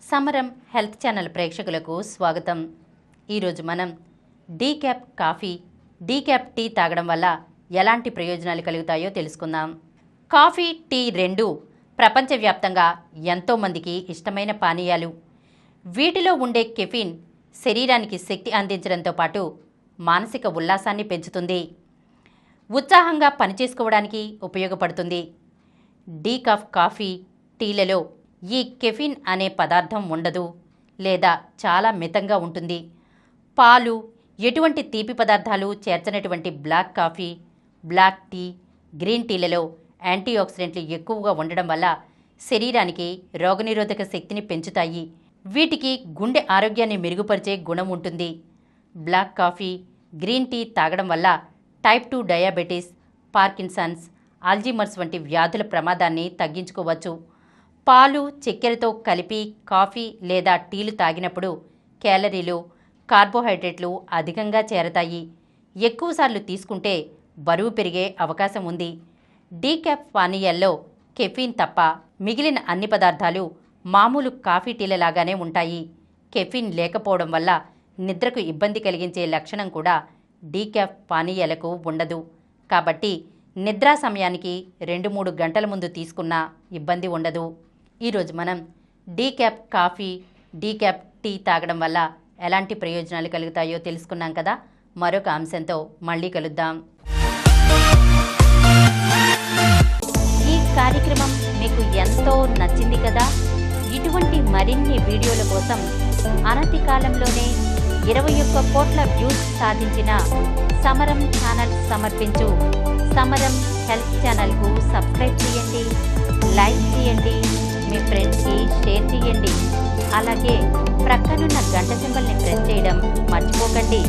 సమరం health channel ప్రేక్షకులకు స్వాగతం. ఈరోజు మనం డీక్యాప్ కాఫీ, డీక్యాప్ టీ తాగడం వల్ల ఎలాంటి ప్రయోజనాలు కలుగుతాయో తెలుసుకుందాం. కాఫీ, టీ రెండూ ప్రపంచవ్యాప్తంగా ఎంతోమందికి ఇష్టమైన పానీయాలు. వీటిలో ఉండే కెఫీన్ శరీరానికి శక్తి అందించడంతో పాటు మానసిక ఉల్లాసాన్ని పెంచుతుంది, ఉత్సాహంగా పనిచేసుకోవడానికి ఉపయోగపడుతుంది. డీకాఫ్ కాఫీ, టీలలో ఈ కెఫీన్ అనే పదార్థం ఉండదు లేదా చాలా మితంగా ఉంటుంది. పాలు, ఎటువంటి తీపి పదార్థాలు చేర్చనటువంటి black coffee, black tea, green టీలలో యాంటీఆక్సిడెంట్లు ఎక్కువగా ఉండడం వల్ల శరీరానికి రోగనిరోధక శక్తిని పెంచుతాయి. వీటికి గుండె ఆరోగ్యాన్ని మెరుగుపరిచే గుణం ఉంటుంది. బ్లాక్ కాఫీ, గ్రీన్ టీ తాగడం వల్ల టైప్ 2 డయాబెటీస్, పార్కిన్సన్స్, ఆల్జీమర్స్ వంటి వ్యాధుల ప్రమాదాన్ని తగ్గించుకోవచ్చు. పాలు, చక్కెరతో కలిపి కాఫీ లేదా టీలు తాగినప్పుడు క్యాలరీలు, కార్బోహైడ్రేట్లు అధికంగా చేరతాయి. ఎక్కువసార్లు తీసుకుంటే బరువు పెరిగే అవకాశం ఉంది. డీక్యాప్ పానీయాల్లో కెఫీన్ తప్ప మిగిలిన అన్ని పదార్థాలు మామూలు కాఫీ టీలలాగానే ఉంటాయి. కెఫీన్ లేకపోవడం వల్ల నిద్రకు ఇబ్బంది కలిగించే లక్షణం కూడా డీక్యాప్ పానీయాలకు ఉండదు. కాబట్టి నిద్రా సమయానికి 2-3 గంటల ముందు తీసుకున్నా ఇబ్బంది ఉండదు. ఈరోజు మనం డీక్యాప్ కాఫీ, డీక్యాప్ టీ తాగడం వల్ల ఎలాంటి ప్రయోజనాలు కలుగుతాయో తెలుసుకున్నాం కదా. మరొక అంశంతో మళ్ళీ కలుద్దాం. ఈ కార్యక్రమం మీకు ఎంతో నచ్చింది కదా. ఇటువంటి మరిన్ని వీడియోల కోసం అనతి కాలంలోనే 21 కోట్ల వ్యూస్ సాధించిన సమరం ఛానల్ సమర్పించు సమరం హెల్త్ ఛానల్కు సబ్స్క్రైబ్ చేయండి, లైక్ చేయండి, మీ ఫ్రెండ్స్కి షేర్ చేయండి. అలాగే ప్రక్కనున్న గంట సింబల్ని ప్రెస్ చేయడం మర్చిపోకండి.